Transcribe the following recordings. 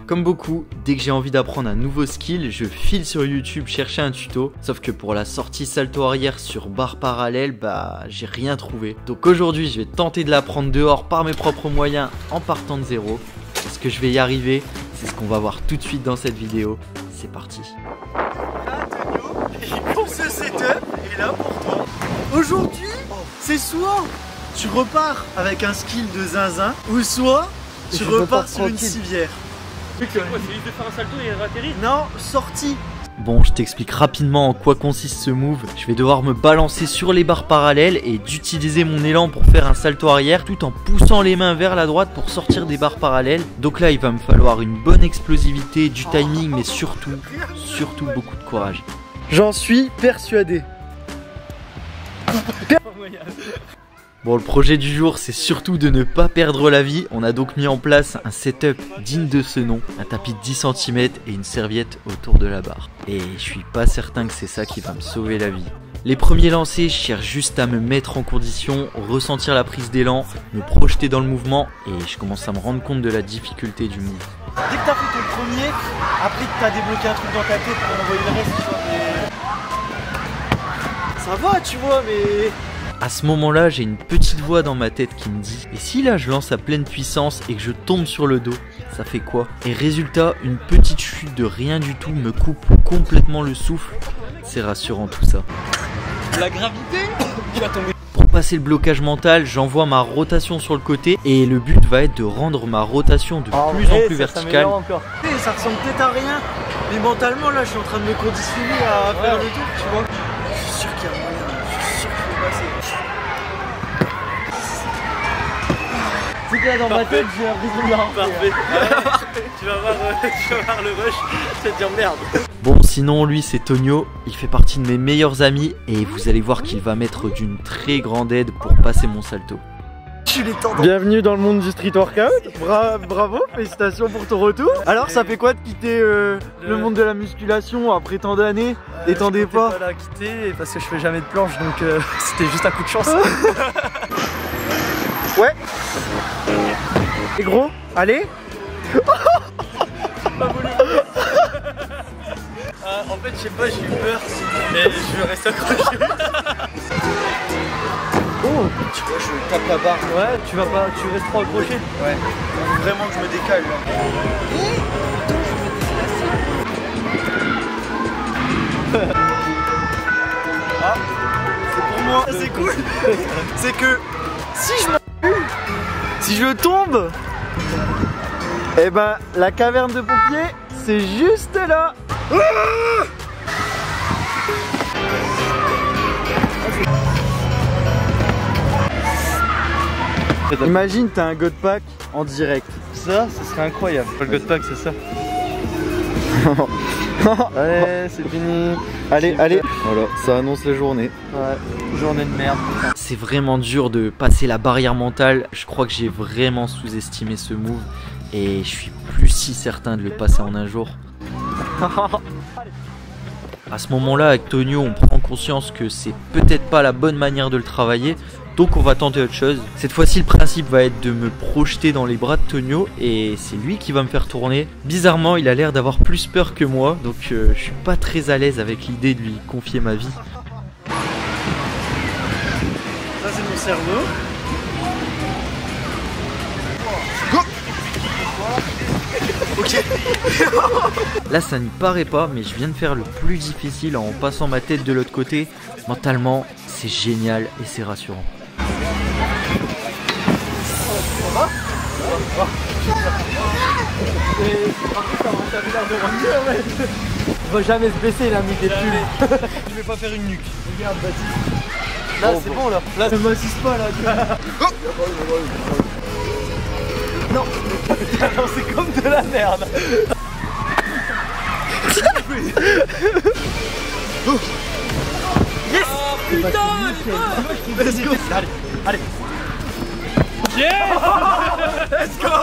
Comme beaucoup, dès que j'ai envie d'apprendre un nouveau skill, je file sur YouTube chercher un tuto. Sauf que pour la sortie salto arrière sur barre parallèle, bah j'ai rien trouvé. Donc aujourd'hui, je vais tenter de l'apprendre dehors par mes propres moyens en partant de zéro. Est-ce que je vais y arriver? C'est ce qu'on va voir tout de suite dans cette vidéo. C'est parti. Pour ce setup est là pour toi. Aujourd'hui, c'est soit tu repars avec un skill de zinzin, ou soit tu repars sur une civière. C'est quoi, c'est juste de faire un salto et atterrir? Non, sortie. Bon, je t'explique rapidement en quoi consiste ce move. Je vais devoir me balancer sur les barres parallèles et d'utiliser mon élan pour faire un salto arrière tout en poussant les mains vers la droite pour sortir des barres parallèles. Donc là, il va me falloir une bonne explosivité, du timing, mais surtout beaucoup de courage. J'en suis persuadé. Bon, le projet du jour, c'est surtout de ne pas perdre la vie. On a donc mis en place un setup digne de ce nom, un tapis de 10 cm et une serviette autour de la barre. Et je suis pas certain que c'est ça qui va me sauver la vie. Les premiers lancers, je cherche juste à me mettre en condition, ressentir la prise d'élan, me projeter dans le mouvement et je commence à me rendre compte de la difficulté du move. Dès que t'as fait ton premier, après que t'as débloqué un truc dans ta tête pour envoyer le reste, tu vois, mais... Ça va, tu vois, mais... À ce moment-là, j'ai une petite voix dans ma tête qui me dit: et si là je lance à pleine puissance et que je tombe sur le dos, ça fait quoi? Et résultat, une petite chute de rien du tout me coupe complètement le souffle. C'est rassurant tout ça. La gravité, tu vas tomber. Pour passer le blocage mental, j'envoie ma rotation sur le côté et le but va être de rendre ma rotation de plus en plus verticale. Ça ressemble peut-être à rien, mais mentalement là je suis en train de me conditionner à faire le tour, tu vois. Je suis sûr qu'il y a moyen, je suis sûr qu'il faut passer. C'est que là dans ma tête j'ai l'impression de la remplir. Parfait. Tu vas voir le rush, tu vas te dire merde. Bon, sinon lui c'est Tonio, il fait partie de mes meilleurs amis et vous allez voir qu'il va m'être d'une très grande aide pour passer mon salto. Bienvenue dans le monde du street workout. Bravo, félicitations pour ton retour. Alors ça fait quoi de quitter le monde de la musculation après tant d'années et tant d'efforts? Je pas la quitter parce que je fais jamais de planche, donc c'était juste un coup de chance. Ouais. Et gros, allez. En fait, je sais pas, j'ai eu peur, mais je reste accroché. Oh, tu vois, je tape la barre. Ouais, tu restes trop accroché. Ouais. Faut vraiment que je me décale là. Ah, c'est pour moi. C'est cool. C'est que si je tombe, eh ben la caverne de pompiers, c'est juste là. Imagine t'as un God Pack en direct. Ça, ce serait incroyable. Le God Pack, c'est ça. Allez, c'est fini. Allez. Voilà, ça annonce la journée. Ouais, journée de merde. C'est vraiment dur de passer la barrière mentale. Je crois que j'ai vraiment sous-estimé ce move et je suis plus si certain de le passer en un jour. À ce moment-là, avec Tonio, on prend conscience que c'est peut-être pas la bonne manière de le travailler, donc on va tenter autre chose. Cette fois-ci, le principe va être de me projeter dans les bras de Tonio et c'est lui qui va me faire tourner. Bizarrement, il a l'air d'avoir plus peur que moi, donc je suis pas très à l'aise avec l'idée de lui confier ma vie. Ça, c'est mon cerveau. Ok. Là ça n'y paraît pas, mais je viens de faire le plus difficile en passant ma tête de l'autre côté. Mentalement c'est génial et c'est rassurant. Il va jamais se baisser, il a mis des pulls. Je vais pas faire une nuque. Regarde Baptiste. Là c'est bon là. Là ne m'assiste pas là. Non. Non, c'est comme de la merde. Yes. Oh putain. Let's go. Allez. Yes. Let's go.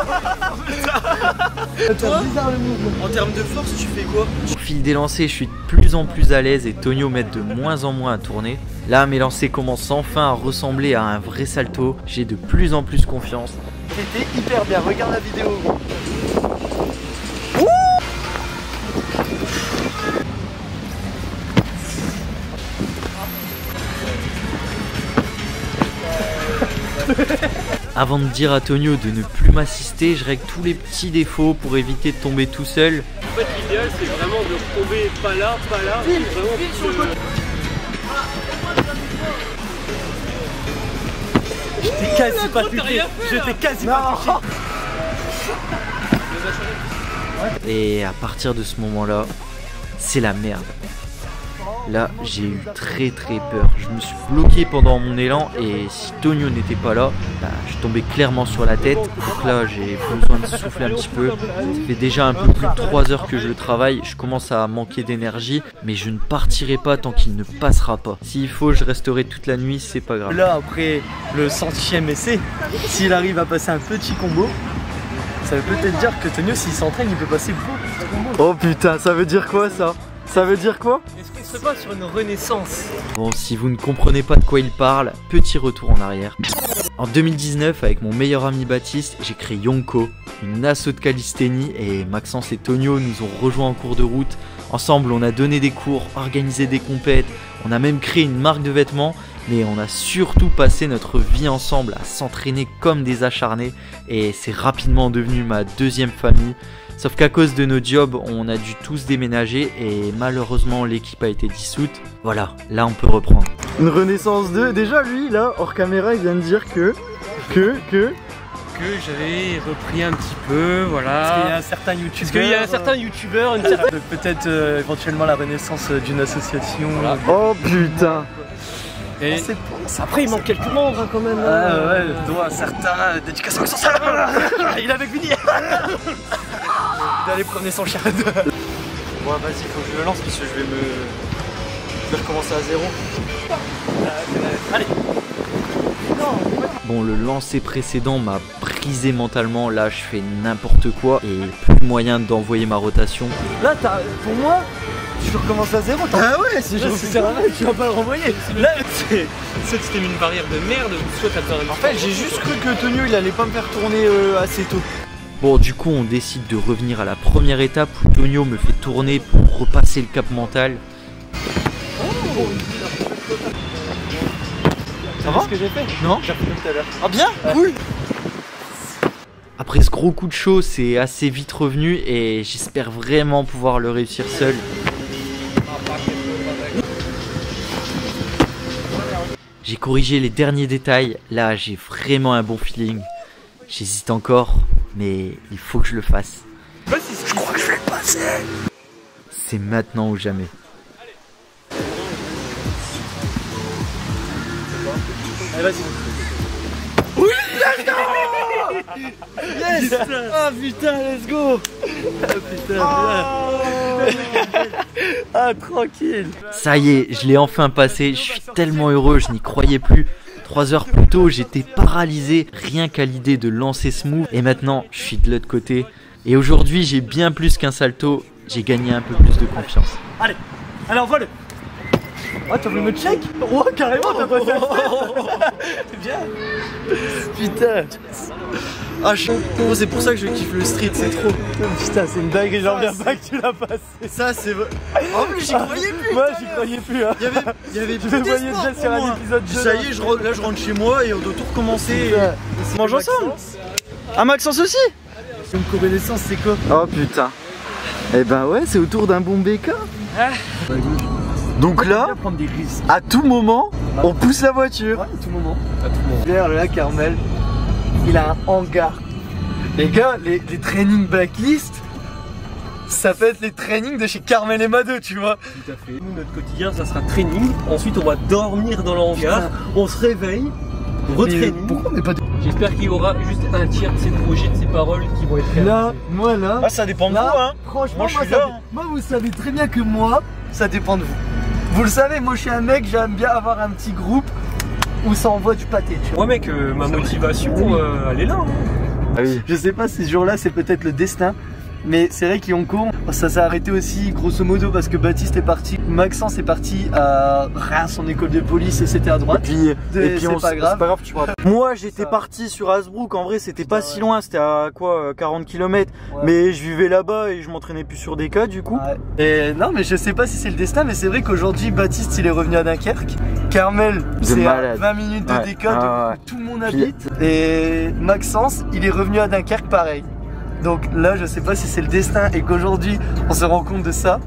Toi, bizarre le mouvement. en termes de force, tu fais quoi? Au fil des lancers, je suis de plus en plus à l'aise et Tonio m'aide de moins en moins à tourner. Là, mes lancers commencent enfin à ressembler à un vrai salto. J'ai de plus en plus confiance. C'était hyper bien, regarde la vidéo. Avant de dire à Tonio de ne plus m'assister, je règle tous les petits défauts pour éviter de tomber tout seul. En fait, l'idéal, c'est vraiment de tomber pas là, vraiment sur le côté. Je t'ai quasi pas touché. Je t'ai quasi pas touché. Et à partir de ce moment-là, c'est la merde. Là, j'ai eu très peur. Je me suis bloqué pendant mon élan et si Tonio n'était pas là, bah, je tombais clairement sur la tête. Donc là, j'ai besoin de souffler un petit peu. Ça fait déjà un peu plus de 3 heures que je le travaille. Je commence à manquer d'énergie, mais je ne partirai pas tant qu'il ne passera pas. S'il faut, je resterai toute la nuit, c'est pas grave. Là, après le 100e essai, s'il arrive à passer un petit combo, ça veut peut-être dire que Tonio, s'il s'entraîne, il peut passer beaucoup de combos. Oh putain, ça veut dire quoi ça? Ça veut dire quoi? Est-ce qu'on serait pas sur une renaissance? Bon, si vous ne comprenez pas de quoi il parle, petit retour en arrière. En 2019, avec mon meilleur ami Baptiste, j'ai créé Yonko, une asso de calisthénie, et Maxence et Tonio nous ont rejoints en cours de route. Ensemble, on a donné des cours, organisé des compètes, on a même créé une marque de vêtements, mais on a surtout passé notre vie ensemble à s'entraîner comme des acharnés, et c'est rapidement devenu ma deuxième famille. Sauf qu'à cause de nos jobs, on a dû tous déménager et malheureusement l'équipe a été dissoute. Voilà, là on peut reprendre. Une renaissance 2. Déjà lui là, hors caméra, il vient de dire que j'avais repris un petit peu, voilà. Parce qu'il y a un certain youtubeur. Parce qu'il y a un certain youtubeur, peut-être éventuellement la renaissance d'une association. Voilà. Oh putain. Et après il manque quelques membres hein, quand même. Ah ouais, dont un certain d'éducation sociale. Il est avec Vinny. D'aller promener son chien. Bon vas-y, faut que je le lance parce que je vais recommencer à zéro. Allez. Bon, le lancer précédent m'a brisé mentalement, là je fais n'importe quoi et plus moyen d'envoyer ma rotation. Là pour moi, tu recommences à zéro. Ah ouais, c'est juste tu vas pas le renvoyer. Là, soit tu t'es mis une barrière de merde, soit t'as peur. En fait, j'ai juste cru que Tonio il allait pas me faire tourner assez tôt. Bon, du coup, on décide de revenir à la première étape où Tonio me fait tourner pour repasser le cap mental. Ça va ce que j'ai fait? Non, j'ai refait tout à l'heure. Ah bien, cool. Après ce gros coup de chaud, c'est assez vite revenu et j'espère vraiment pouvoir le réussir seul. J'ai corrigé les derniers détails, là j'ai vraiment un bon feeling. J'hésite encore, mais il faut que je le fasse. Je crois que je vais le passer. C'est maintenant ou jamais. Allez, vas-y. Oui, let's go. Yes. Ah putain, let's go. Ah putain, ah tranquille. Ça y est, je l'ai enfin passé, je suis tellement heureux, je n'y croyais plus. 3 heures plus tôt, j'étais paralysé rien qu'à l'idée de lancer ce move. Et maintenant, je suis de l'autre côté. Et aujourd'hui, j'ai bien plus qu'un salto. J'ai gagné un peu plus de confiance. Allez, envoie-le. Oh, t'as voulu me check? Oh, carrément, t'as pas fait. C'est bien. Putain. Ah, c'est pour ça que je kiffe le street, c'est trop. Putain, c'est une dinguerie, j'en reviens pas que tu l'as passé. Ça, c'est vrai. En plus, j'y croyais plus. Moi, j'y croyais plus. Hein. Il y avait plus d'espoir déjà sur un épisode 2. Ça y est, là, je rentre chez moi et on doit tout recommencer. On mange ensemble. Ah, Maxence aussi? Une co-renaissance, c'est quoi? Oh putain. Eh ben ouais, c'est autour d'un bon béca. Donc là, à tout moment, on pousse la voiture. Ouais, à tout moment. Vers le lac Carmel, il a un hangar. Les gars, les trainings blacklist, ça peut être les trainings de chez Carmel et Mado, tu vois. Tout à fait. Nous, notre quotidien, ça sera training. Ensuite, on va dormir dans le hangar. On se réveille. Retraining. Pourquoi on n'est pas... J'espère qu'il y aura juste un tiers de ses projets, de ses paroles qui vont être réalisés. Là, moi là... Ah, ça dépend de vous, hein. Franchement, moi, je suis là. Moi, vous savez très bien que moi, ça dépend de vous. Vous le savez, moi je suis un mec, j'aime bien avoir un petit groupe où ça envoie du pâté, tu vois. Moi mec, ma motivation, elle est là. Hein. Ah oui. Je sais pas si ce jour-là, c'est peut-être le destin Mais c'est vrai qu'Yonko, ça s'est arrêté aussi grosso modo parce que Baptiste est parti, Maxence est parti à Reims, son école de police et c'était à droite. Et puis c'est pas grave, tu vois. Moi j'étais parti sur Hasbrook, en vrai c'était pas si loin, c'était à quoi 40 km. Ouais. Mais je vivais là-bas et je m'entraînais plus sur des cas du coup. Ouais. Et non mais je sais pas si c'est le destin, mais c'est vrai qu'aujourd'hui Baptiste il est revenu à Dunkerque. Carmel c'est à 20 minutes de décode où tout le monde habite. Et Maxence il est revenu à Dunkerque pareil. Donc là je sais pas si c'est le destin et qu'aujourd'hui on se rend compte de ça.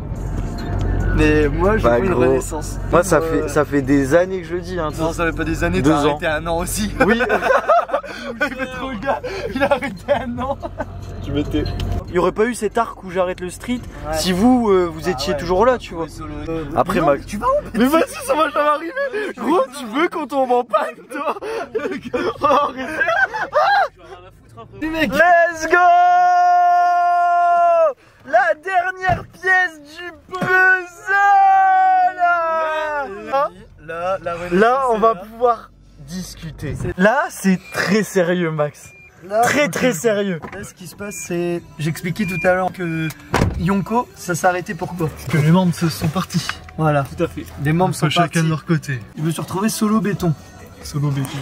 Mais moi je veux une renaissance. Moi ça fait des années que je le dis hein. Non ça fait pas des années, 2 t'as ans. arrêté 1 an aussi. Oui. Trop le gars, il a arrêté 1 an. Tu m'étais. Il y aurait pas eu cet arc où j'arrête le street si vous étiez toujours là, tu vois. Après non, Max. tu vas où? Mais vas-y, ça va jamais arriver. Gros, tu veux qu'on tombe en panne, toi? Let's go! La dernière pièce du puzzle! Là, on va pouvoir discuter. Là, c'est très sérieux, Max. Là, très sérieux. Là, ce qui se passe, c'est. J'expliquais tout à l'heure que Yonko, ça s'est arrêté pourquoi? Que les membres se sont partis. Voilà. Tout à fait. Des membres sont chacun partis. de leur côté. Je me suis retrouvé solo béton. Solo béton.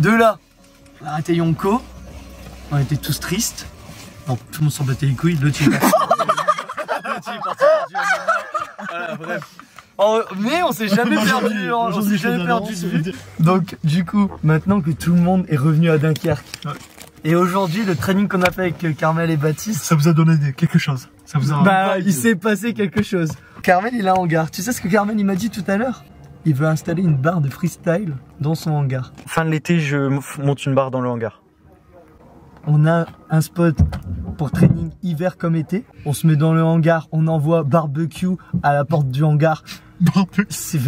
De là, on a arrêté Yonko. On était tous tristes. Non, tout le monde s'en battait les couilles. Le type est parti. Voilà, bref. Mais on s'est jamais perdu. On s'est jamais perdu de vue. Donc, du coup, maintenant que tout le monde est revenu à Dunkerque. Ouais. Et aujourd'hui, le training qu'on a fait avec Carmel et Baptiste. Ça vous a donné quelque chose. Ça vous a. Bah, il s'est passé quelque chose. Carmel, il a un hangar. Tu sais ce que Carmel il m'a dit tout à l'heure? Il veut installer une barre de freestyle dans son hangar. Fin de l'été, je monte une barre dans le hangar. On a un spot pour training hiver comme été. On se met dans le hangar, on envoie barbecue à la porte du hangar. C'est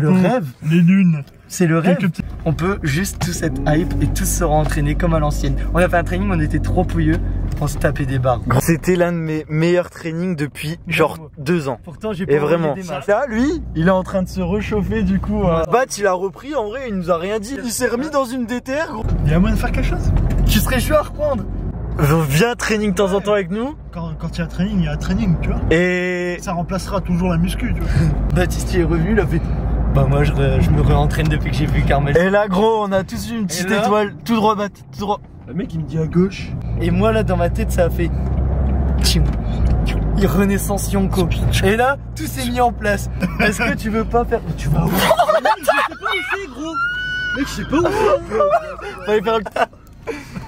le rêve. Les lunes. C'est le rêve. On peut juste tous être hype et tous se entraîner comme à l'ancienne. On a fait un training, on était trop pouilleux. On se tapait des barres. C'était l'un de mes meilleurs trainings depuis genre 2 ans. Pourtant, j'ai Et vraiment. Là, lui, il est en train de se réchauffer du coup. Bat, il a repris. En vrai, il nous a rien dit. Il s'est remis dans une DTR. Gros. Il y a moyen de faire quelque chose. Tu serais chaud à reprendre. Viens training de temps en temps avec nous. Quand il y a training, il y a training, tu vois. Et ça remplacera toujours la muscu, tu vois. Baptiste il est revenu, il a fait. Bah moi je me réentraîne depuis que j'ai vu Carmel. Et là gros, on a tous eu une petite étoile. Tout droit, Bat, tout droit. Le mec il me dit à gauche. Et moi là dans ma tête ça a fait. Renaissance Yonko. Et là tout s'est mis en place. Est-ce que tu veux pas faire. Tu vas où? Mec, je sais pas où c'est, gros. Mec, je sais pas où c'est. Fallait faire le.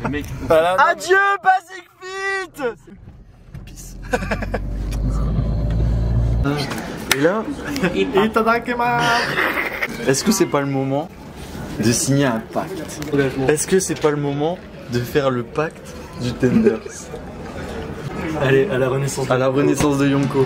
Le mec. Voilà, adieu, Basic Fit. Peace. Et là, est-ce que c'est pas le moment de signer un pacte? Est-ce que c'est pas le moment de faire le pacte du Tenders? Allez, à la renaissance. À la renaissance de Yonko.